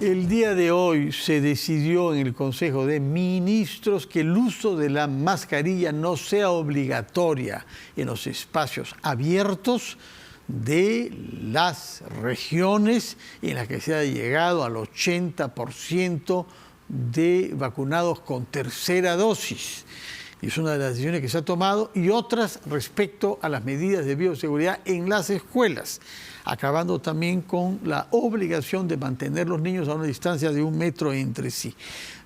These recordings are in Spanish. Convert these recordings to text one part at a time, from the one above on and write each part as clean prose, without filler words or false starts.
El día de hoy se decidió en el Consejo de Ministros que el uso de la mascarilla no sea obligatoria en los espacios abiertos de las regiones en las que se ha llegado al 80% de vacunados con tercera dosis. Es una de las decisiones que se ha tomado, y otras respecto a las medidas de bioseguridad en las escuelas, acabando también con la obligación de mantener los niños a una distancia de 1 metro entre sí.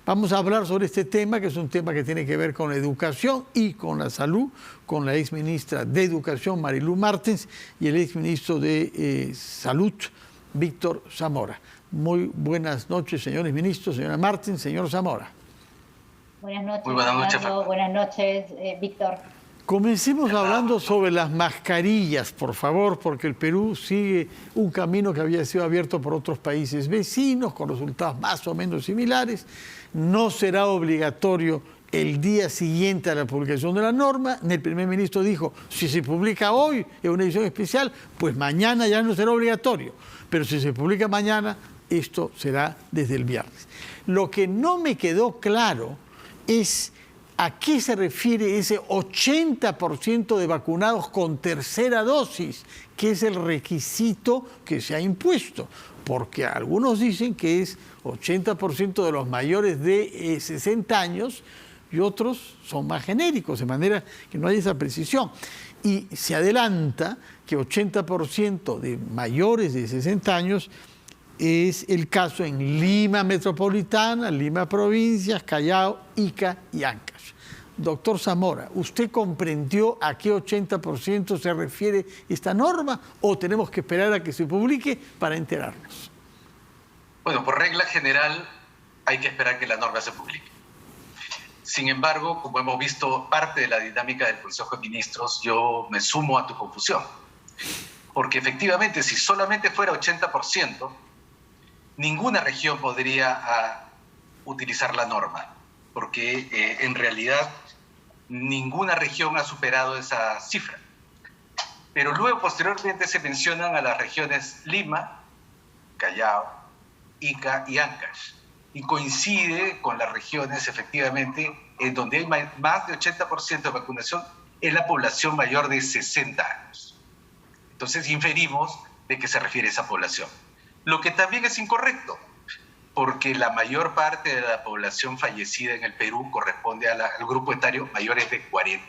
Vamos a hablar sobre este tema, que es un tema que tiene que ver con la educación y con la salud, con la exministra de Educación, Marilú Martens, y el exministro de Salud, Víctor Zamora. Muy buenas noches, señores ministros, señora Martens, señor Zamora. Buenas noches, muy buenas noches, Fernando. Buenas noches, Víctor. Comencemos hablando sobre las mascarillas, por favor, porque el Perú sigue un camino que había sido abierto por otros países vecinos, con resultados más o menos similares. No será obligatorio el día siguiente a la publicación de la norma. El primer ministro dijo, si se publica hoy en una edición especial, pues mañana ya no será obligatorio. Pero si se publica mañana, esto será desde el viernes. Lo que no me quedó claro es a qué se refiere ese 80% de vacunados con tercera dosis, que es el requisito que se ha impuesto, porque algunos dicen que es 80% de los mayores de 60 años y otros son más genéricos, de manera que no hay esa precisión. Y se adelanta que 80% de mayores de 60 años es el caso en Lima Metropolitana, Lima Provincias, Callao, Ica y Ancash. Doctor Zamora, ¿usted comprendió a qué 80% se refiere esta norma o tenemos que esperar a que se publique para enterarnos? Bueno, por regla general hay que esperar que la norma se publique. Sin embargo, como hemos visto parte de la dinámica del Consejo de Ministros, yo me sumo a tu confusión. Porque efectivamente, si solamente fuera 80%, ninguna región podría utilizar la norma, porque en realidad ninguna región ha superado esa cifra. Pero luego, posteriormente, se mencionan a las regiones Lima, Callao, Ica y Ancash, y coincide con las regiones, efectivamente, en donde hay más de 80% de vacunación en la población mayor de 60 años. Entonces, inferimos de qué se refiere esa población. Lo que también es incorrecto, porque la mayor parte de la población fallecida en el Perú corresponde al grupo etario mayores de 40.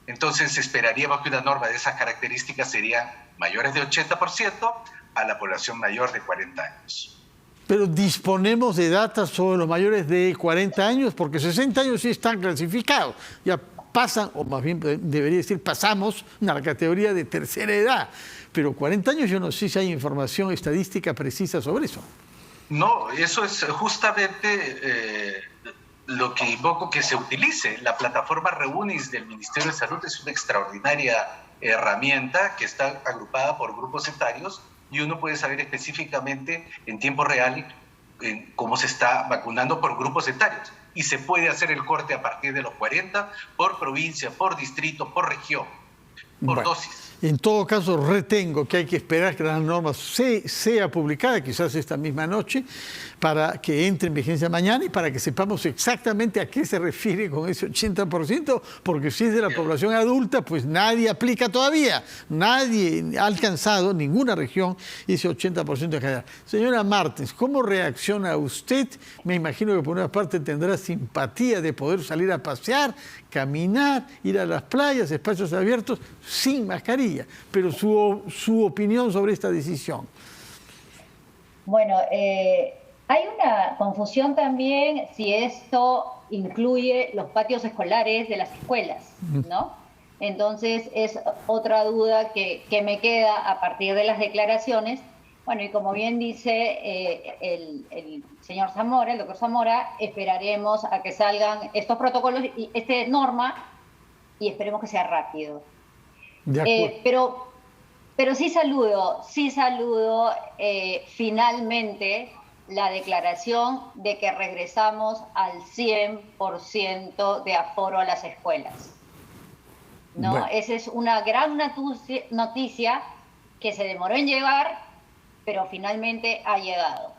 Entonces, esperaríamos que una norma de esas características sería mayores de 80% a la población mayor de 40 años. Pero disponemos de datos sobre los mayores de 40 años, porque 60 años sí están clasificados. Ya pasan, o más bien debería decir, pasamos a la categoría de tercera edad. Pero 40 años yo no sé si hay información estadística precisa sobre eso. No, eso es justamente lo que invoco que se utilice. La plataforma Reunis del Ministerio de Salud es una extraordinaria herramienta que está agrupada por grupos etarios y uno puede saber específicamente en tiempo real cómo se está vacunando por grupos etarios. Y se puede hacer el corte a partir de los 40 por provincia, por distrito, por región, por dosis. En todo caso, retengo que hay que esperar que la norma sea publicada, quizás esta misma noche, para que entre en vigencia mañana y para que sepamos exactamente a qué se refiere con ese 80%, porque si es de la población adulta, pues nadie aplica todavía. Nadie ha alcanzado, ninguna región, ese 80% de calidad. Señora Martens, ¿cómo reacciona usted? Me imagino que por una parte tendrá simpatía de poder salir a pasear, caminar, ir a las playas, espacios abiertos, sin mascarilla. Pero su opinión sobre esta decisión. Bueno, hay una confusión también si esto incluye los patios escolares de las escuelas, ¿no? Entonces es otra duda que me queda a partir de las declaraciones. Bueno, y como bien dice el señor Zamora, el doctor Zamora, esperaremos a que salgan estos protocolos y esta norma y esperemos que sea rápido. Pero sí saludo finalmente la declaración de que regresamos al 100% de aforo a las escuelas. ¿No? Bueno. Esa es una gran noticia que se demoró en llegar, pero finalmente ha llegado.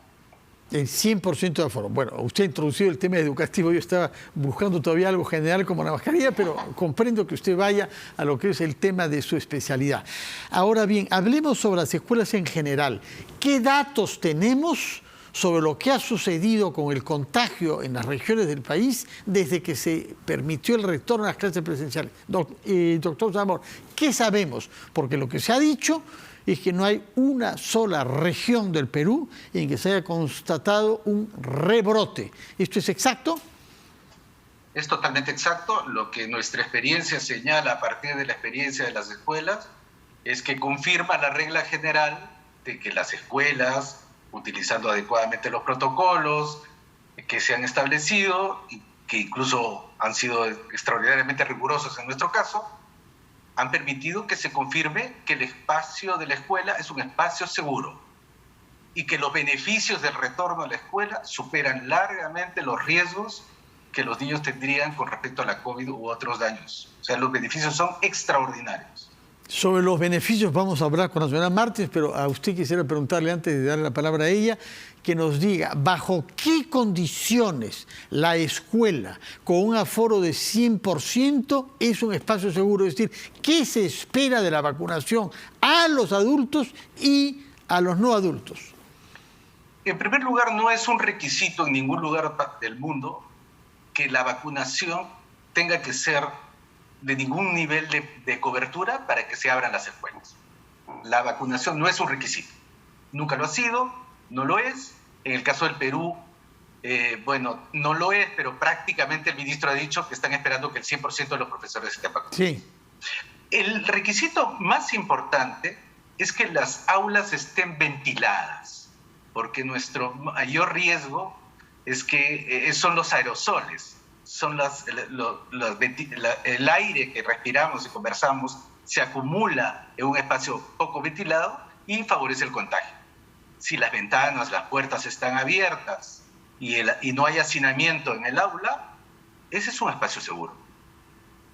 El 100% de aforo. Bueno, usted ha introducido el tema educativo. Yo estaba buscando todavía algo general como la mascarilla, pero comprendo que usted vaya a lo que es el tema de su especialidad. Ahora bien, hablemos sobre las escuelas en general. ¿Qué datos tenemos sobre lo que ha sucedido con el contagio en las regiones del país desde que se permitió el retorno a las clases presenciales? Doctor Zamor, ¿qué sabemos? Porque lo que se ha dicho es que no hay una sola región del Perú en que se haya constatado un rebrote. ¿Esto es exacto? Es totalmente exacto. Lo que nuestra experiencia señala a partir de la experiencia de las escuelas es que confirma la regla general de que las escuelas, utilizando adecuadamente los protocolos que se han establecido y que incluso han sido extraordinariamente rigurosos en nuestro caso, han permitido que se confirme que el espacio de la escuela es un espacio seguro y que los beneficios del retorno a la escuela superan largamente los riesgos que los niños tendrían con respecto a la COVID u otros daños. O sea, los beneficios son extraordinarios. Sobre los beneficios vamos a hablar con la señora Martins, pero a usted quisiera preguntarle, antes de darle la palabra a ella, que nos diga bajo qué condiciones la escuela con un aforo de 100% es un espacio seguro. Es decir, ¿qué se espera de la vacunación a los adultos y a los no adultos? En primer lugar, no es un requisito en ningún lugar del mundo que la vacunación tenga que ser de ningún nivel de cobertura para que se abran las escuelas. La vacunación no es un requisito. Nunca lo ha sido, no lo es. En el caso del Perú, bueno, no lo es, pero prácticamente el ministro ha dicho que están esperando que el 100% de los profesores estén vacunados. Sí. El requisito más importante es que las aulas estén ventiladas, porque nuestro mayor riesgo es que son los aerosoles. Son el aire que respiramos y conversamos se acumula en un espacio poco ventilado y favorece el contagio. Si las ventanas, las puertas están abiertas y no hay hacinamiento en el aula, ese es un espacio seguro.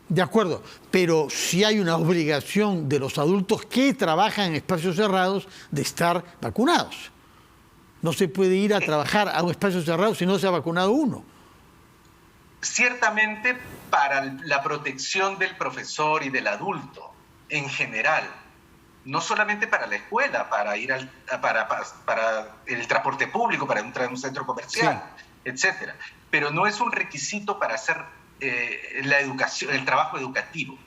De acuerdo, pero sí hay una obligación de los adultos que trabajan en espacios cerrados de estar vacunados. No se puede ir a trabajar a un espacio cerrado si no se ha vacunado uno. Ciertamente para la protección del profesor y del adulto en general, no solamente para la escuela, para ir para el transporte público, para entrar en un centro comercial, sí, etcétera. Pero no es un requisito para hacer la educación, el trabajo educativo.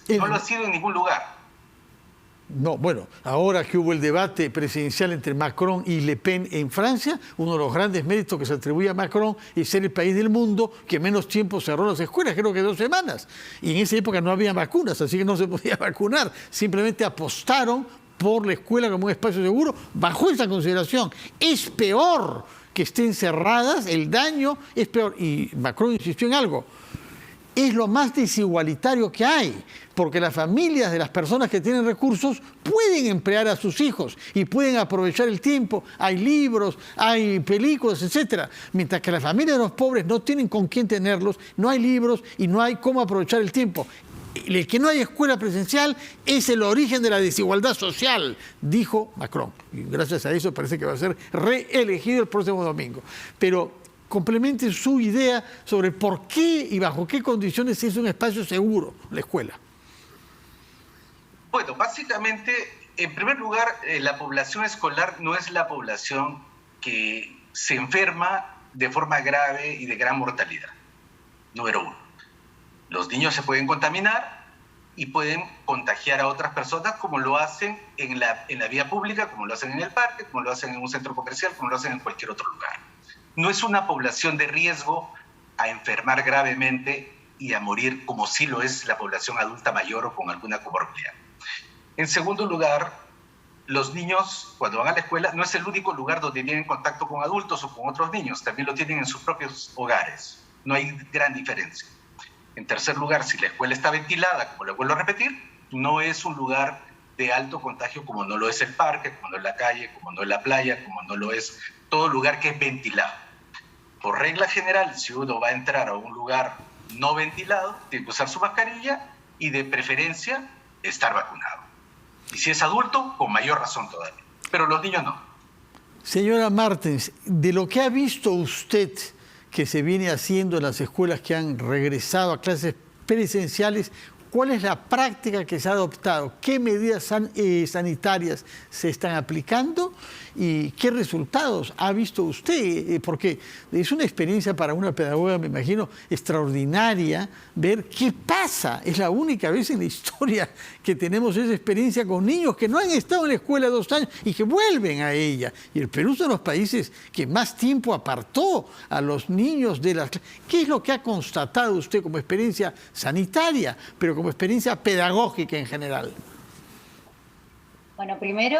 No lo ha sido en ningún lugar. No, bueno, ahora que hubo el debate presidencial entre Macron y Le Pen en Francia, uno de los grandes méritos que se atribuye a Macron es ser el país del mundo que menos tiempo cerró las escuelas, creo que 2 semanas. Y en esa época no había vacunas, así que no se podía vacunar. Simplemente apostaron por la escuela como un espacio seguro bajo esa consideración. Es peor que estén cerradas, el daño es peor. Y Macron insistió en algo. Es lo más desigualitario que hay, porque las familias de las personas que tienen recursos pueden emplear a sus hijos y pueden aprovechar el tiempo. Hay libros, hay películas, etcétera. Mientras que las familias de los pobres no tienen con quién tenerlos, no hay libros y no hay cómo aprovechar el tiempo. El que no hay escuela presencial es el origen de la desigualdad social, dijo Macron. Y gracias a eso parece que va a ser reelegido el próximo domingo. Pero complemente su idea sobre por qué y bajo qué condiciones es un espacio seguro la escuela. Bueno, básicamente, en primer lugar, la población escolar no es la población que se enferma de forma grave y de gran mortalidad. Número 1. Los niños se pueden contaminar y pueden contagiar a otras personas como lo hacen en la vía pública, como lo hacen en el parque, como lo hacen en un centro comercial, como lo hacen en cualquier otro lugar. No es una población de riesgo a enfermar gravemente y a morir como sí lo es la población adulta mayor o con alguna comorbilidad. En segundo lugar, los niños cuando van a la escuela no es el único lugar donde tienen contacto con adultos o con otros niños, también lo tienen en sus propios hogares. No hay gran diferencia. En tercer lugar, si la escuela está ventilada, como le vuelvo a repetir, no es un lugar de alto contagio como no lo es el parque, como no es la calle, como no es la playa, como no lo es todo lugar que es ventilado. Por regla general, si uno va a entrar a un lugar no ventilado, tiene que usar su mascarilla y de preferencia estar vacunado. Y si es adulto, con mayor razón todavía. Pero los niños no. Señora Martens, de lo que ha visto usted que se viene haciendo en las escuelas que han regresado a clases presenciales, ¿cuál es la práctica que se ha adoptado? ¿Qué medidas sanitarias se están aplicando? ¿Y qué resultados ha visto usted? Porque es una experiencia para una pedagoga, me imagino, extraordinaria ver qué pasa. Es la única vez en la historia que tenemos esa experiencia con niños que no han estado en la escuela 2 años y que vuelven a ella. Y el Perú es uno de los países que más tiempo apartó a los niños de las clases. ¿Qué es lo que ha constatado usted como experiencia sanitaria, pero como experiencia pedagógica en general? Bueno, primero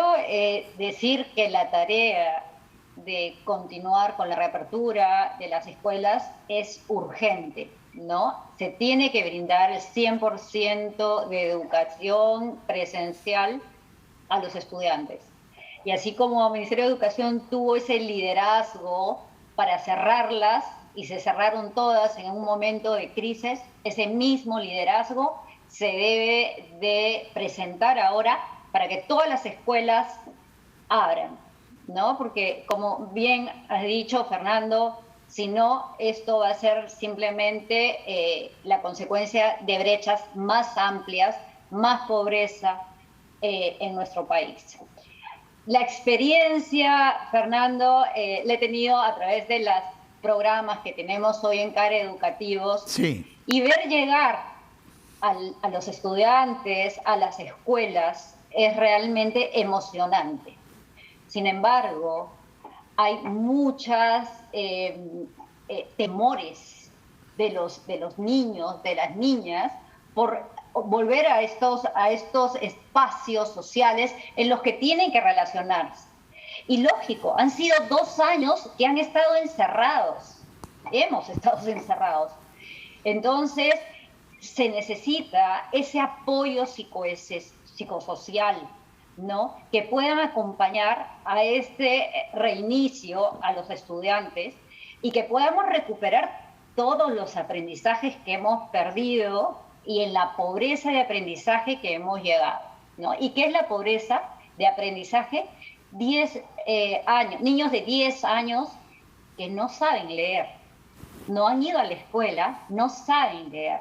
decir que la tarea de continuar con la reapertura de las escuelas es urgente, ¿no? Se tiene que brindar el 100% de educación presencial a los estudiantes. Y así como el Ministerio de Educación tuvo ese liderazgo para cerrarlas, y se cerraron todas en un momento de crisis, ese mismo liderazgo se debe de presentar ahora para que todas las escuelas abran, ¿no? Porque como bien has dicho, Fernando, si no, esto va a ser simplemente la consecuencia de brechas más amplias, más pobreza en nuestro país. La experiencia, Fernando, la he tenido a través de los programas que tenemos hoy en CARE Educativos, Sí. Y ver llegar a los estudiantes, a las escuelas, es realmente emocionante. Sin embargo, hay muchos temores de los niños, de las niñas, por volver a estos espacios sociales en los que tienen que relacionarse. Y lógico, han sido 2 años que han estado encerrados, hemos estado encerrados. Entonces, se necesita ese apoyo psicosocial, ¿no? Que puedan acompañar a este reinicio a los estudiantes y que podamos recuperar todos los aprendizajes que hemos perdido y en la pobreza de aprendizaje que hemos llegado, ¿no? ¿Y qué es la pobreza de aprendizaje? 10 años, niños de 10 años que no saben leer, no han ido a la escuela, no saben leer.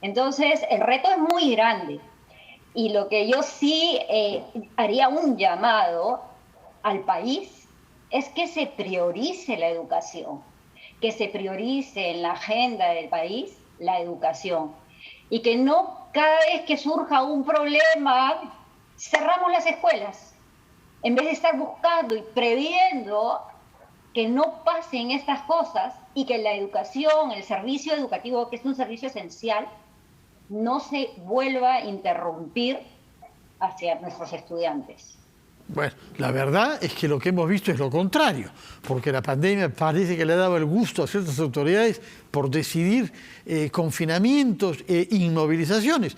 Entonces, el reto es muy grande. Y lo que yo sí haría un llamado al país es que se priorice la educación, que se priorice en la agenda del país la educación. Y que no cada vez que surja un problema, cerramos las escuelas. En vez de estar buscando y previendo que no pasen estas cosas y que la educación, el servicio educativo, que es un servicio esencial, no se vuelva a interrumpir hacia nuestros estudiantes. Bueno, la verdad es que lo que hemos visto es lo contrario, porque la pandemia parece que le ha dado el gusto a ciertas autoridades por decidir confinamientos e inmovilizaciones.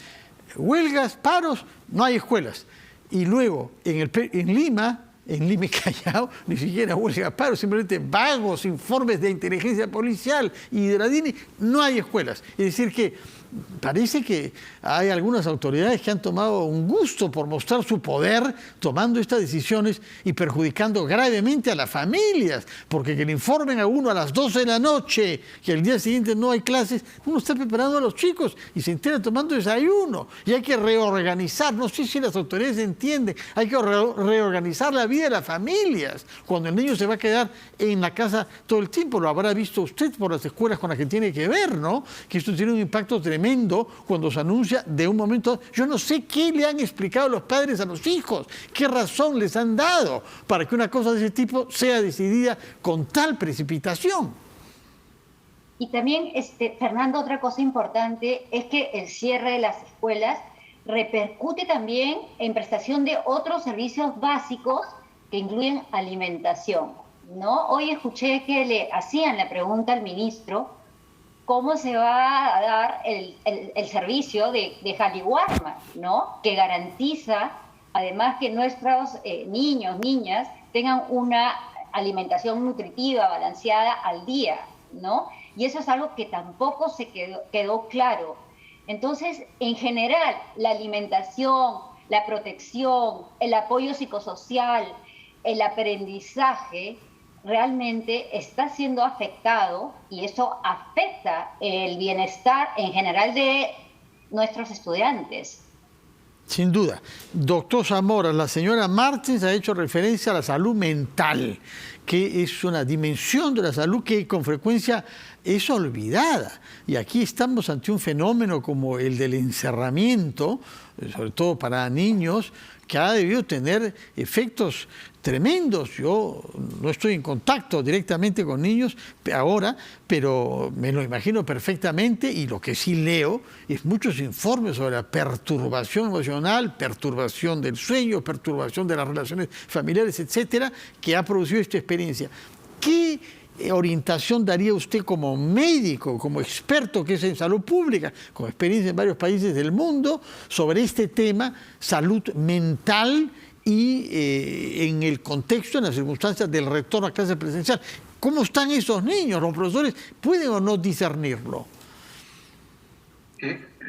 Huelgas, paros, no hay escuelas. Y luego, en Lima y Callao, ni siquiera huelga, paro, simplemente vagos informes de inteligencia policial y de la DINI, no hay escuelas. Es decir que parece que hay algunas autoridades que han tomado un gusto por mostrar su poder tomando estas decisiones y perjudicando gravemente a las familias, porque que le informen a uno a las 12 de la noche que el día siguiente no hay clases, uno está preparando a los chicos y se entera tomando desayuno y hay que reorganizar, no sé si las autoridades entienden, hay que reorganizar la vida de las familias cuando el niño se va a quedar en la casa todo el tiempo. Lo habrá visto usted por las escuelas con las que tiene que ver, ¿no? Que esto tiene un impacto tremendo cuando se anuncia de un momento. Yo no sé qué le han explicado los padres a los hijos, qué razón les han dado para que una cosa de ese tipo sea decidida con tal precipitación. Y también, Fernando, otra cosa importante es que el cierre de las escuelas repercute también en prestación de otros servicios básicos que incluyen alimentación, ¿no? Hoy escuché que le hacían la pregunta al ministro cómo se va a dar el servicio de Jaliwarma, ¿no? Que garantiza, además, que nuestros niños, niñas, tengan una alimentación nutritiva, balanceada al día, ¿no? Y eso es algo que tampoco se quedó claro. Entonces, en general, la alimentación, la protección, el apoyo psicosocial, el aprendizaje realmente está siendo afectado y eso afecta el bienestar en general de nuestros estudiantes. Sin duda. Doctor Zamora, la señora Martins ha hecho referencia a la salud mental, que es una dimensión de la salud que con frecuencia es olvidada. Y aquí estamos ante un fenómeno como el del encerramiento, sobre todo para niños, que ha debido tener efectos tremendos. Yo no estoy en contacto directamente con niños ahora, pero me lo imagino perfectamente, y lo que sí leo es muchos informes sobre la perturbación emocional, perturbación del sueño, perturbación de las relaciones familiares, etcétera, que ha producido esta experiencia. ¿Qué orientación daría usted como médico, como experto que es en salud pública, con experiencia en varios países del mundo, sobre este tema, salud mental y en el contexto, en las circunstancias del retorno a clase presencial? ¿Cómo están esos niños? ¿Los profesores pueden o no discernirlo?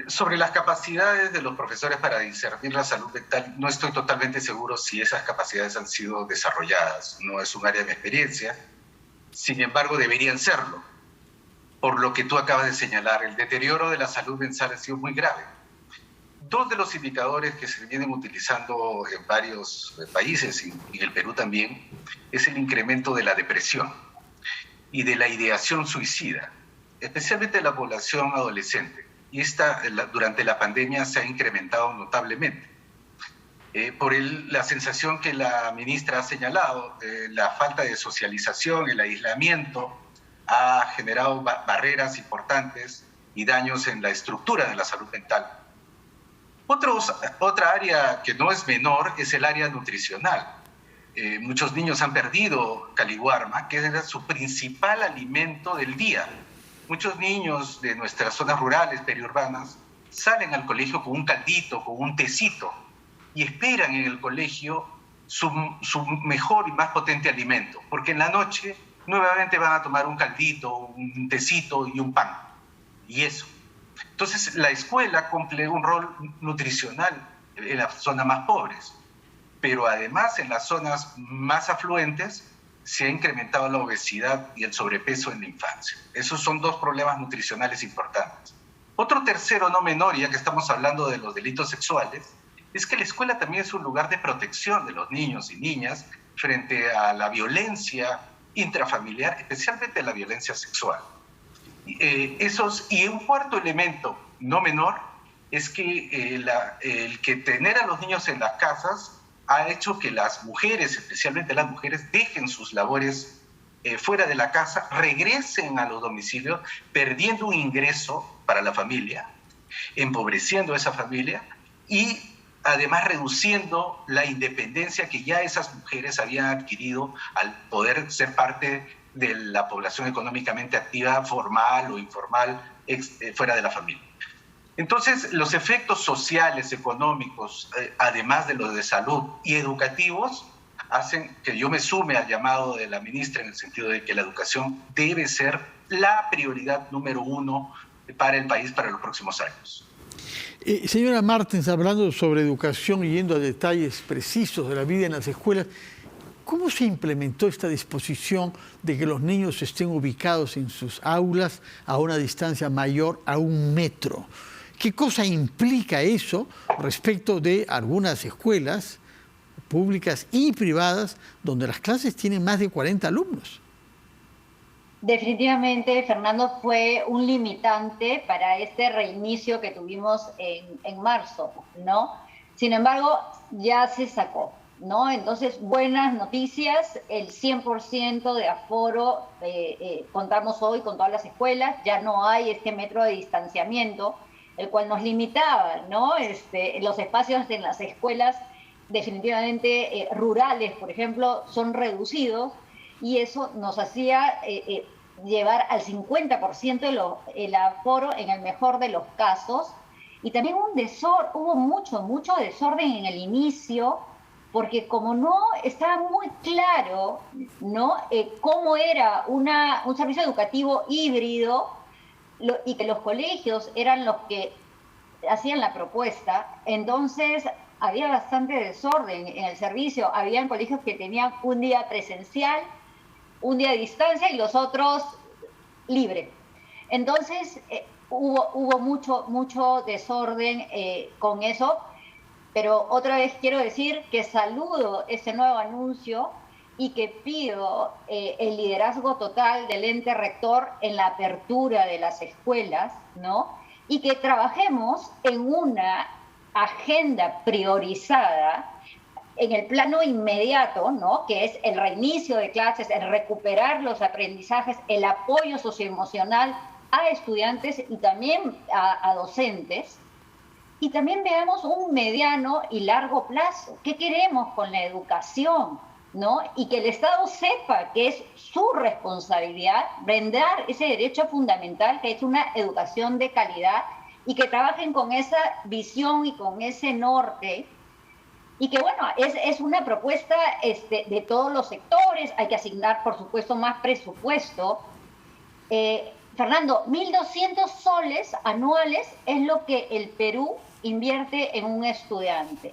Sobre las capacidades de los profesores para discernir la salud mental, no estoy totalmente seguro si esas capacidades han sido desarrolladas. No es un área de mi experiencia. Sin embargo, deberían serlo. Por lo que tú acabas de señalar, el deterioro de la salud mental ha sido muy grave. Dos de los indicadores que se vienen utilizando en varios países, y en el Perú también, es el incremento de la depresión y de la ideación suicida, especialmente en la población adolescente. Y esta, durante la pandemia, se ha incrementado notablemente. Por la sensación que la ministra ha señalado, la falta de socialización, el aislamiento, ha generado barreras importantes y daños en la estructura de la salud mental. Otra área que no es menor es el área nutricional. Muchos niños han perdido caliwarma, que era su principal alimento del día. Muchos niños de nuestras zonas rurales, periurbanas, salen al colegio con un caldito, con un tecito, y esperan en el colegio su mejor y más potente alimento, porque en la noche nuevamente van a tomar un caldito, un tecito y un pan, y eso. Entonces la escuela cumple un rol nutricional en las zonas más pobres, pero además en las zonas más afluentes se ha incrementado la obesidad y el sobrepeso en la infancia. Esos son dos problemas nutricionales importantes. Otro tercero no menor, ya que estamos hablando de los delitos sexuales, es que la escuela también es un lugar de protección de los niños y niñas frente a la violencia intrafamiliar, especialmente la violencia sexual. Y un cuarto elemento no menor es que el que tener a los niños en las casas ha hecho que las mujeres, especialmente las mujeres, dejen sus labores fuera de la casa, regresen a los domicilios, perdiendo un ingreso para la familia, empobreciendo a esa familia y además reduciendo la independencia que ya esas mujeres habían adquirido al poder ser parte de la población económicamente activa, formal o informal, fuera de la familia. Entonces, los efectos sociales, económicos, además de los de salud y educativos, hacen que yo me sume al llamado de la ministra en el sentido de que la educación debe ser la prioridad número uno para el país para los próximos años. Señora Martins, hablando sobre educación y yendo a detalles precisos de la vida en las escuelas, ¿cómo se implementó esta disposición de que los niños estén ubicados en sus aulas a una distancia mayor a 1 metro? ¿Qué cosa implica eso respecto de algunas escuelas públicas y privadas donde las clases tienen más de 40 alumnos? Definitivamente, Fernando, fue un limitante para este reinicio que tuvimos en marzo, ¿no? Sin embargo, ya se sacó, ¿no? Entonces, buenas noticias, el 100% de aforo contamos hoy con todas las escuelas, ya no hay este metro de distanciamiento, el cual nos limitaba, ¿no? Los espacios en las escuelas definitivamente rurales, por ejemplo, son reducidos y eso nos hacía llevar al 50% el aforo en el mejor de los casos. Y también hubo mucho desorden en el inicio, porque como no estaba muy claro, ¿no? Cómo era un servicio educativo híbrido y que los colegios eran los que hacían la propuesta, entonces había bastante desorden en el servicio. Habían colegios que tenían un día presencial, un día de distancia y los otros libre. Entonces hubo mucho desorden con eso, pero otra vez quiero decir que saludo ese nuevo anuncio y que pido el liderazgo total del ente rector en la apertura de las escuelas, ¿no? Y que trabajemos en una agenda priorizada en el plano inmediato, ¿no? Que es el reinicio de clases, el recuperar los aprendizajes, el apoyo socioemocional a estudiantes y también a docentes. Y también veamos un mediano y largo plazo. ¿Qué queremos con la educación? ¿No? Y que el Estado sepa que es su responsabilidad brindar ese derecho fundamental que es una educación de calidad y que trabajen con esa visión y con ese norte. Y que bueno, es una propuesta de todos los sectores, hay que asignar por supuesto más presupuesto. Fernando, 1.200 soles anuales es lo que el Perú invierte en un estudiante.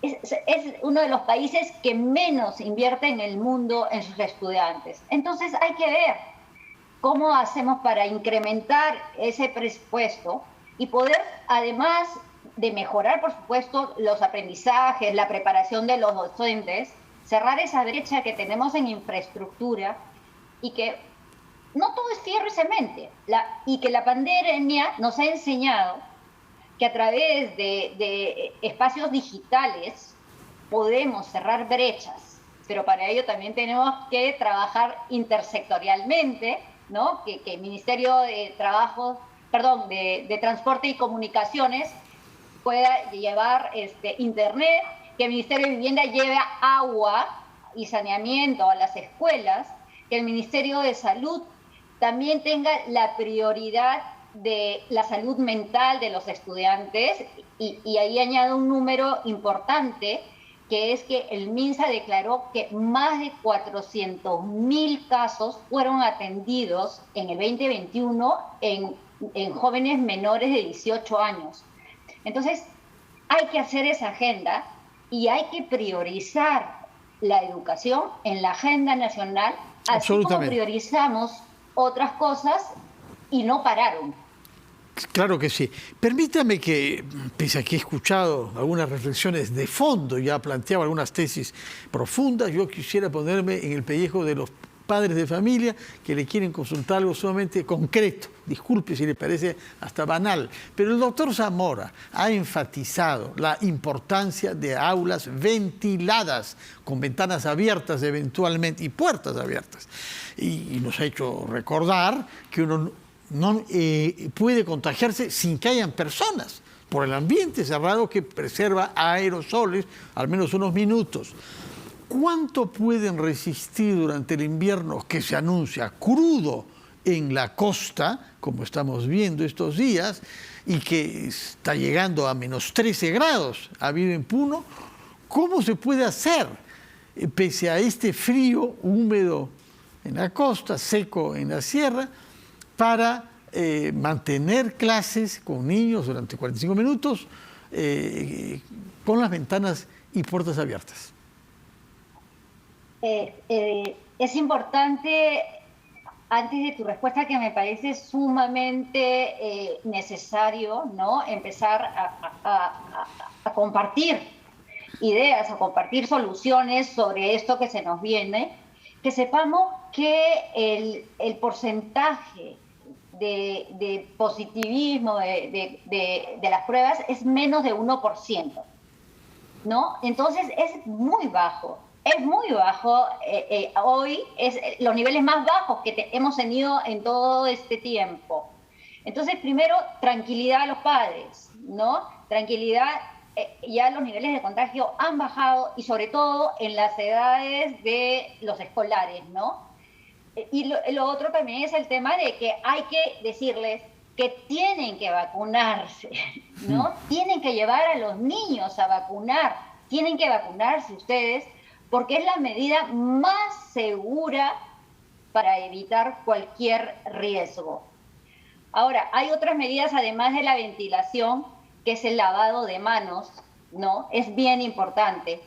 Es uno de los países que menos invierte en el mundo en sus estudiantes. Entonces hay que ver cómo hacemos para incrementar ese presupuesto y poder, además de mejorar, por supuesto, los aprendizajes, la preparación de los docentes, cerrar esa brecha que tenemos en infraestructura y que no todo es fierro y cemento, y que la pandemia nos ha enseñado que a través de espacios digitales podemos cerrar brechas, pero para ello también tenemos que trabajar intersectorialmente, ¿no? Que el Ministerio de Transporte y Comunicaciones pueda llevar internet, que el Ministerio de Vivienda lleve agua y saneamiento a las escuelas, que el Ministerio de Salud también tenga la prioridad de la salud mental de los estudiantes y ahí añado un número importante, que es que el MINSA declaró que más de 400.000 casos fueron atendidos en el 2021 en jóvenes menores de 18 años. Entonces, hay que hacer esa agenda y hay que priorizar la educación en la agenda nacional, así como priorizamos otras cosas y no pararon. Claro que sí. Permítame que, pese a que he escuchado algunas reflexiones de fondo, ya planteaba algunas tesis profundas, yo quisiera ponerme en el pellejo de los padres de familia que le quieren consultar algo sumamente concreto. Disculpe si le parece hasta banal, pero el doctor Zamora ha enfatizado la importancia de aulas ventiladas, con ventanas abiertas eventualmente y puertas abiertas. Y nos ha hecho recordar que uno no puede contagiarse sin que hayan personas, por el ambiente cerrado que preserva aerosoles al menos unos minutos. ¿Cuánto pueden resistir durante el invierno que se anuncia crudo en la costa, como estamos viendo estos días, y que está llegando a menos 13 grados a vivo en Puno? ¿Cómo se puede hacer, pese a este frío húmedo en la costa, seco en la sierra, para mantener clases con niños durante 45 minutos con las ventanas y puertas abiertas? Es importante, antes de tu respuesta, que me parece sumamente necesario, ¿no? Empezar a compartir ideas, a compartir soluciones sobre esto que se nos viene, que sepamos que el porcentaje de positivismo de las pruebas es menos de 1%, ¿no? Entonces es muy bajo. Es muy bajo, hoy es los niveles más bajos que hemos tenido en todo este tiempo. Entonces, primero, tranquilidad a los padres, ¿no? Tranquilidad, ya los niveles de contagio han bajado y sobre todo en las edades de los escolares, ¿no? Y lo otro también es el tema de que hay que decirles que tienen que vacunarse, ¿no? Tienen que llevar a los niños a vacunar, tienen que vacunarse ustedes, porque es la medida más segura para evitar cualquier riesgo. Ahora, hay otras medidas además de la ventilación, que es el lavado de manos, ¿no? Es bien importante.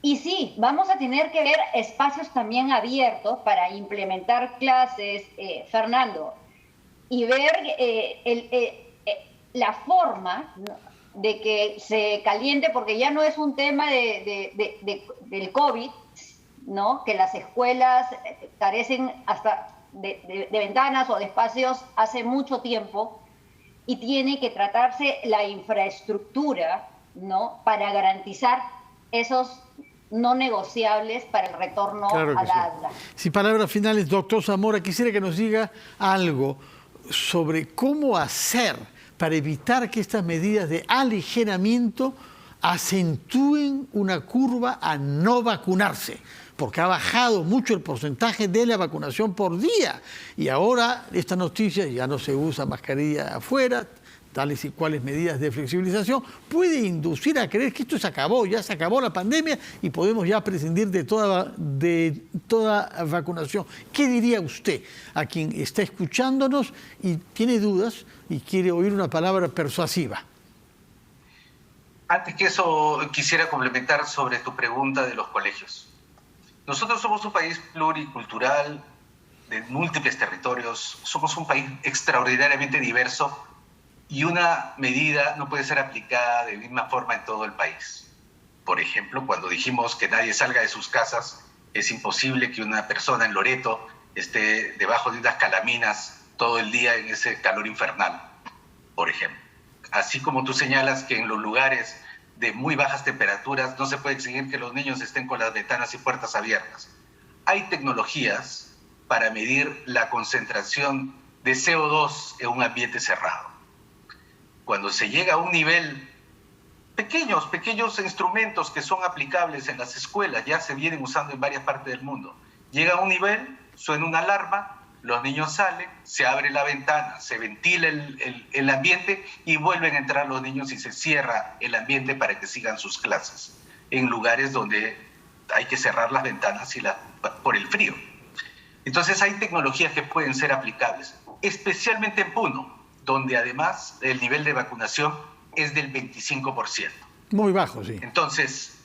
Y sí, vamos a tener que ver espacios también abiertos para implementar clases, Fernando, y ver la forma, ¿no?, de que se caliente, porque ya no es un tema del COVID, ¿no?, que las escuelas carecen hasta de ventanas o de espacios hace mucho tiempo, y tiene que tratarse la infraestructura, ¿no?, para garantizar esos no negociables para el retorno a la aula. Sí, palabras finales, doctor Zamora, quisiera que nos diga algo sobre cómo hacer para evitar que estas medidas de aligeramiento acentúen una curva a no vacunarse, porque ha bajado mucho el porcentaje de la vacunación por día. Y ahora esta noticia, ya no se usa mascarilla afuera, tales y cuales medidas de flexibilización, puede inducir a creer que esto se acabó, ya se acabó la pandemia y podemos ya prescindir de toda vacunación. ¿Qué diría usted a quien está escuchándonos y tiene dudas y quiere oír una palabra persuasiva? Antes que eso, quisiera complementar sobre tu pregunta de los colegios. Nosotros somos un país pluricultural, de múltiples territorios, somos un país extraordinariamente diverso, y una medida no puede ser aplicada de misma forma en todo el país. Por ejemplo, cuando dijimos que nadie salga de sus casas, es imposible que una persona en Loreto esté debajo de unas calaminas todo el día en ese calor infernal, por ejemplo. Así como tú señalas que en los lugares de muy bajas temperaturas no se puede exigir que los niños estén con las ventanas y puertas abiertas. Hay tecnologías para medir la concentración de CO2 en un ambiente cerrado. Cuando se llega a un nivel, pequeños instrumentos que son aplicables en las escuelas, ya se vienen usando en varias partes del mundo. Llega a un nivel, suena una alarma, los niños salen, se abre la ventana, se ventila el ambiente y vuelven a entrar los niños y se cierra el ambiente para que sigan sus clases en lugares donde hay que cerrar las ventanas por el frío. Entonces hay tecnologías que pueden ser aplicables, especialmente en Puno, donde además el nivel de vacunación es del 25%. Muy bajo, sí. Entonces,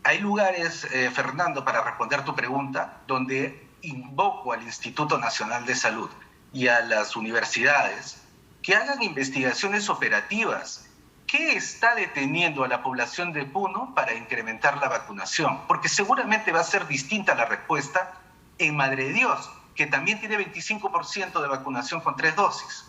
hay lugares, Fernando, para responder tu pregunta, donde invoco al Instituto Nacional de Salud y a las universidades que hagan investigaciones operativas. ¿Qué está deteniendo a la población de Puno para incrementar la vacunación? Porque seguramente va a ser distinta la respuesta en Madre de Dios, que también tiene 25% de vacunación con 3 dosis.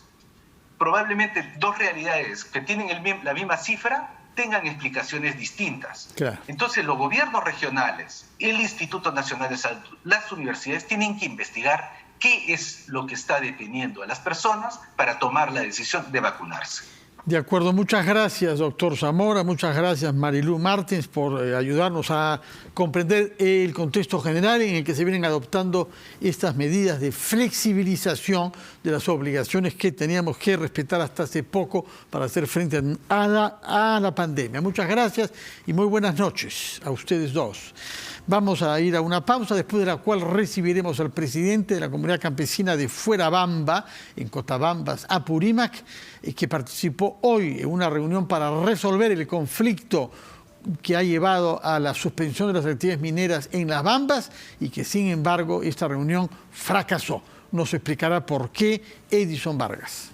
Probablemente dos realidades que tienen la misma cifra tengan explicaciones distintas. Claro. Entonces los gobiernos regionales, el Instituto Nacional de Salud, las universidades tienen que investigar qué es lo que está deteniendo a las personas para tomar la decisión de vacunarse. De acuerdo, muchas gracias, doctor Zamora, muchas gracias, Marilú Martins, por ayudarnos a comprender el contexto general en el que se vienen adoptando estas medidas de flexibilización de las obligaciones que teníamos que respetar hasta hace poco para hacer frente a la pandemia. Muchas gracias y muy buenas noches a ustedes dos. Vamos a ir a una pausa, después de la cual recibiremos al presidente de la comunidad campesina de Fuerabamba, en Cotabambas, Apurímac, que participó hoy en una reunión para resolver el conflicto que ha llevado a la suspensión de las actividades mineras en las Bambas y que, sin embargo, esta reunión fracasó. Nos explicará por qué Edison Vargas.